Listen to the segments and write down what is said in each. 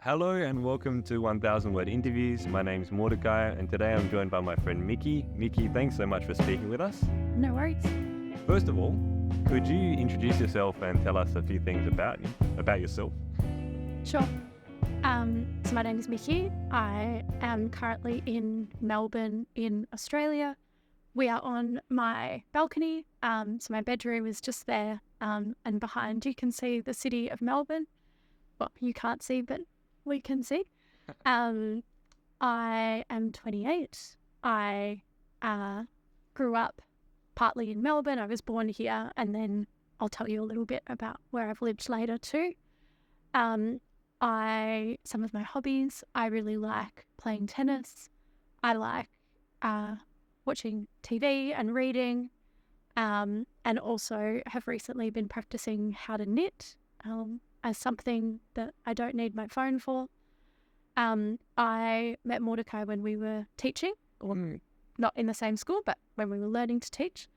Hello and welcome to 1000 Word Interviews. My name's Mordecai and today I'm joined by my friend Mickie. Mickie, thanks so much for speaking with us. No worries. First of all, could you introduce yourself and tell us a few things about yourself? Sure. So my name is Mickie. I am currently in Melbourne in Australia. We are on my balcony. So my bedroom is just there. And behind you can see the city of Melbourne. Well, you can't see, but we can see. I am 28. I grew up partly in Melbourne. I was born here, and then I'll tell you a little bit about where I've lived later too. Some of my hobbies, I really like playing tennis. I like watching TV and reading, and also have recently been practicing how to knit as something that I don't need my phone for. I met Mordecai when we were teaching, or not in the same school, but when we were learning to teach.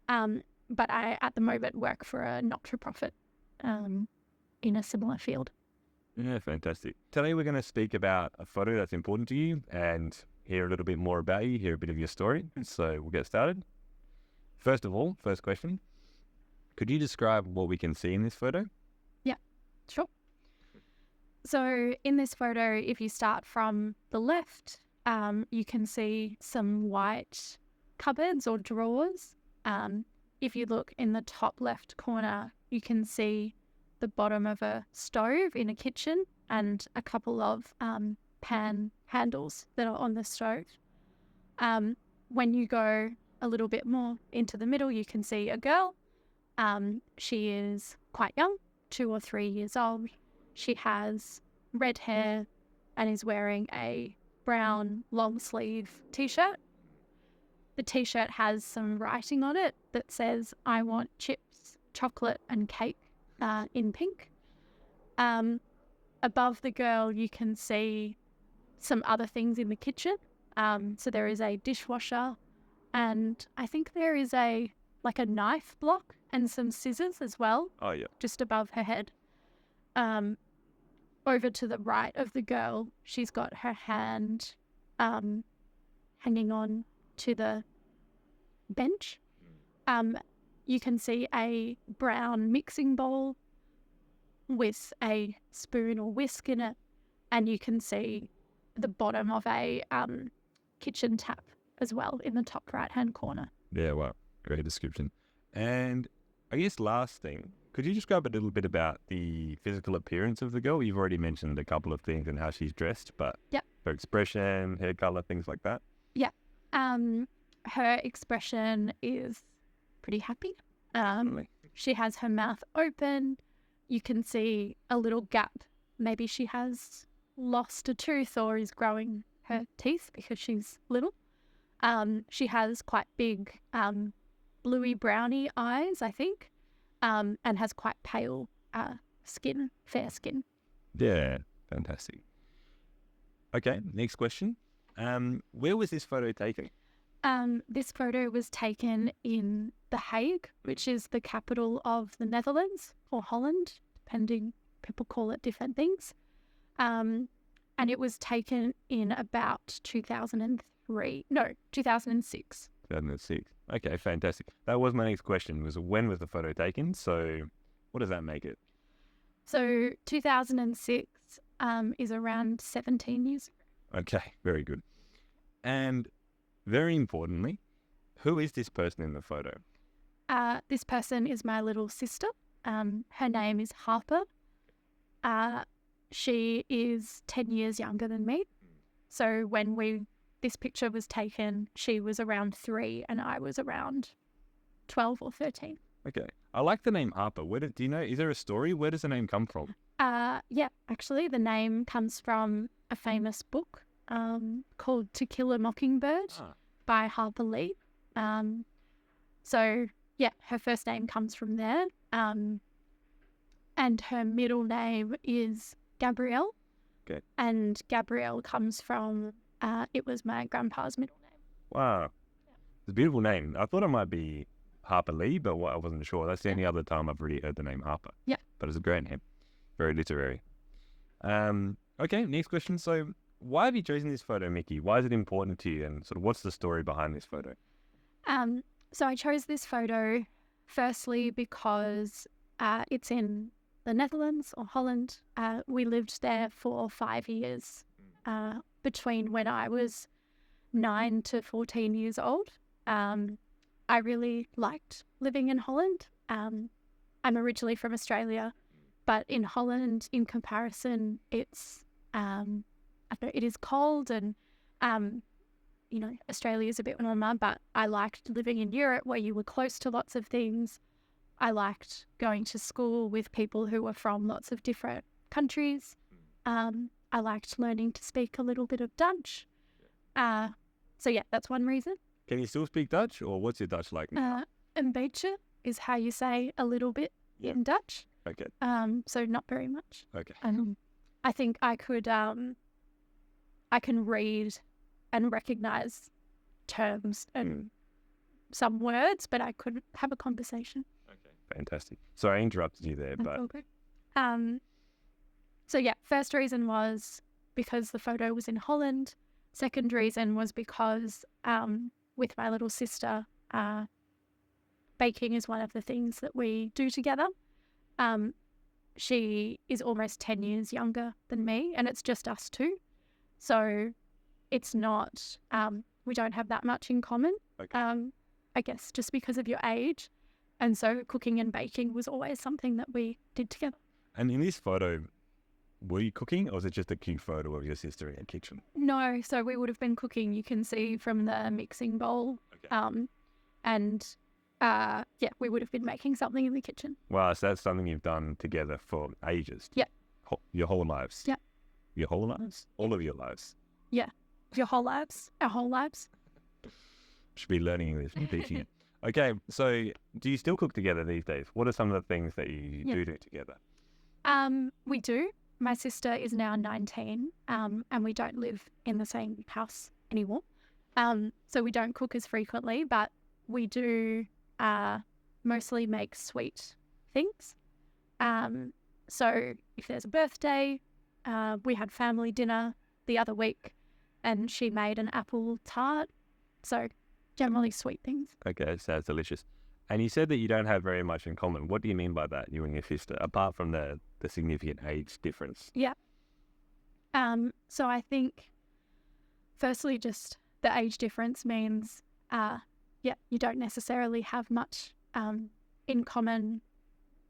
But I, at the moment, work for a not-for-profit in a similar field. Yeah, fantastic. Today we're going to speak about a photo that's important to you and hear a little bit more about you, hear a bit of your story. So we'll get started. First of all, first question, could you describe what we can see in this photo? Yeah, sure. So in this photo, if you start from the left, you can see some white cupboards or drawers. If you look in the top left corner, you can see the bottom of a stove in a kitchen and a couple of pan handles that are on the stove. When you go a little bit more into the middle, you can see a girl. She is quite young, 2 or 3 years old. She has red hair and is wearing a brown long sleeve t-shirt. The t-shirt has some writing on it that says, "I want chips, chocolate and cake," in pink. Above the girl, you can see some other things in the kitchen. So there is a dishwasher, and I think there is a knife block and some scissors as well. Oh, yeah. Just above her head. Over to the right of the girl, she's got her hand hanging on to the bench. You can see a brown mixing bowl with a spoon or whisk in it, and you can see the bottom of a kitchen tap as well in the top right-hand corner. Yeah, wow. Great description. And I guess last thing, could you describe a little bit about the physical appearance of the girl? You've already mentioned a couple of things and how she's dressed, but Yep. her expression, hair color, things like that. Yeah. Her expression is pretty happy. She has her mouth open. You can see a little gap. Maybe she has lost a tooth or is growing her teeth because she's little. She has quite big bluey browny eyes, I think, and has quite pale skin, fair skin. Yeah, fantastic. Okay, next question. Where was this photo taken? This photo was taken in The Hague, which is the capital of the Netherlands or Holland, depending, people call it different things. And it was taken in about 2006. 2006. Okay, fantastic. That was my next question, was when was the photo taken? So what does that make it? So 2006 is around 17 years ago. Okay, very good. And very importantly, who is this person in the photo? This person is my little sister. Her name is Harper. She is 10 years younger than me. So when this picture was taken, she was around 3 and I was around 12 or 13. Okay. I like the name Harper. Do you know, is there a story? Where does the name come from? Yeah, actually the name comes from a famous book called To Kill a Mockingbird by Harper Lee. So yeah, her first name comes from there. And her middle name is Gabrielle. Okay. And Gabrielle comes from, it was my grandpa's middle name. Wow. It's a beautiful name. I thought it might be Harper Lee, but I wasn't sure. That's the only other time I've really heard the name Harper. Yeah. But it's a great name. Very literary. Okay, next question. So why have you chosen this photo, Mickie? Why is it important to you, and sort of what's the story behind this photo? So I chose this photo firstly because it's in the Netherlands or Holland. We lived there for 5 years between when I was 9 to 14 years old. I really liked living in Holland. I'm originally from Australia, but in Holland, in comparison, it's I don't know, it is cold, and Australia is a bit warmer. But I liked living in Europe, where you were close to lots of things. I liked going to school with people who were from lots of different countries. I liked learning to speak a little bit of Dutch. So yeah, that's one reason. Can you still speak Dutch, or what's your Dutch like now? Een beetje is how you say a little bit in Dutch. Okay. So not very much. Okay. I think I could I can read and recognize terms and some words, but I couldn't have a conversation. Okay. Fantastic. Sorry, I interrupted you there, but Okay. So yeah, first reason was because the photo was in Holland. Second reason was because with my little sister, baking is one of the things that we do together. She is almost 10 years younger than me, and it's just us two. So it's not, we don't have that much in common, okay. I guess just because of your age. And so cooking and baking was always something that we did together. And in this photo, were you cooking, or was it just a cute photo of your sister in the kitchen? No, so we would have been cooking. You can see from the mixing bowl. Okay. Yeah, we would have been making something in the kitchen. Wow, so that's something you've done together for ages? Yeah. Your whole lives? Yeah. Your whole lives? All of your lives? Yeah. Your whole lives? Our whole lives? Should be learning English and teaching it. Okay, so do you still cook together these days? What are some of the things that you do together? We do. My sister is now 19, and we don't live in the same house anymore. So we don't cook as frequently, but we do mostly make sweet things. So if there's a birthday, we had family dinner the other week, and she made an apple tart. So generally sweet things. Okay, sounds delicious. And you said that you don't have very much in common. What do you mean by that, you and your sister, apart from the significant age difference? Yeah. So I think, firstly, just the age difference means, you don't necessarily have much in common.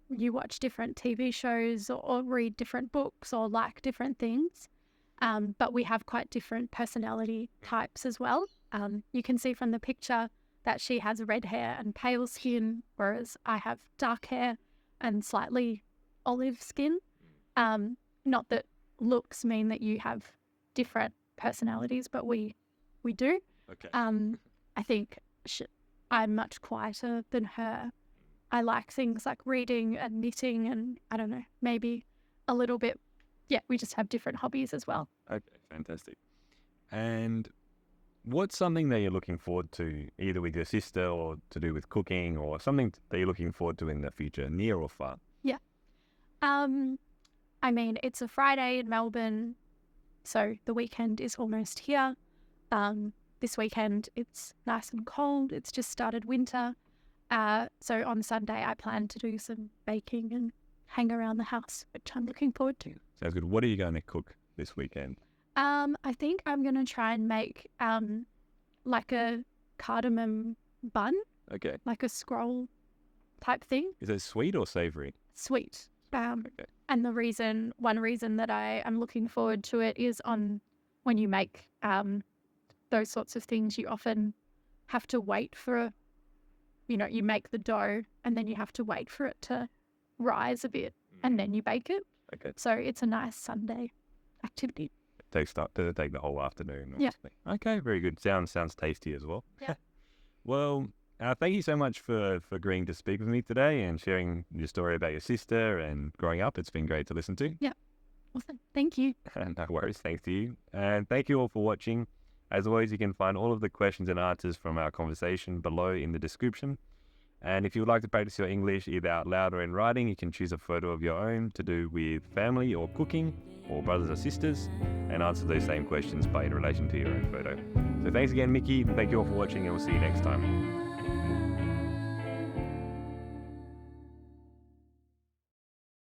You watch different TV shows or read different books or like different things. But we have quite different personality types as well. You can see from the picture that she has red hair and pale skin, whereas I have dark hair and slightly olive skin. Not that looks mean that you have different personalities, but we do. Okay. I think I'm much quieter than her. I like things like reading and knitting and, I don't know, maybe a little bit. Yeah, we just have different hobbies as well. Okay, fantastic. And what's something that you're looking forward to, either with your sister or to do with cooking, or something that you're looking forward to in the future, near or far? Yeah. I mean, it's a Friday in Melbourne, so the weekend is almost here. This weekend, it's nice and cold. It's just started winter. So on Sunday, I plan to do some baking and hang around the house, which I'm looking forward to. Sounds good. What are you going to cook this weekend? I think I'm going to try and make like a cardamom bun. Okay. Like a scroll type thing. Is it sweet or savoury? Sweet. Okay. And one reason that I am looking forward to it is when you make those sorts of things, you often have to wait for, you make the dough and then you have to wait for it to rise a bit and then you bake it. Okay. So it's a nice Sunday activity. Does it take the whole afternoon? Yeah. Okay, very good. Sounds tasty as well. Yeah. Well, thank you so much for agreeing to speak with me today and sharing your story about your sister and growing up. It's been great to listen to. Yeah. Awesome. Thank you. No worries. Thanks to you. And thank you all for watching. As always, you can find all of the questions and answers from our conversation below in the description. And if you would like to practice your English either out loud or in writing, you can choose a photo of your own to do with family or cooking or brothers or sisters and answer those same questions by in relation to your own photo. So thanks again, Mickie. Thank you all for watching, and we'll see you next time.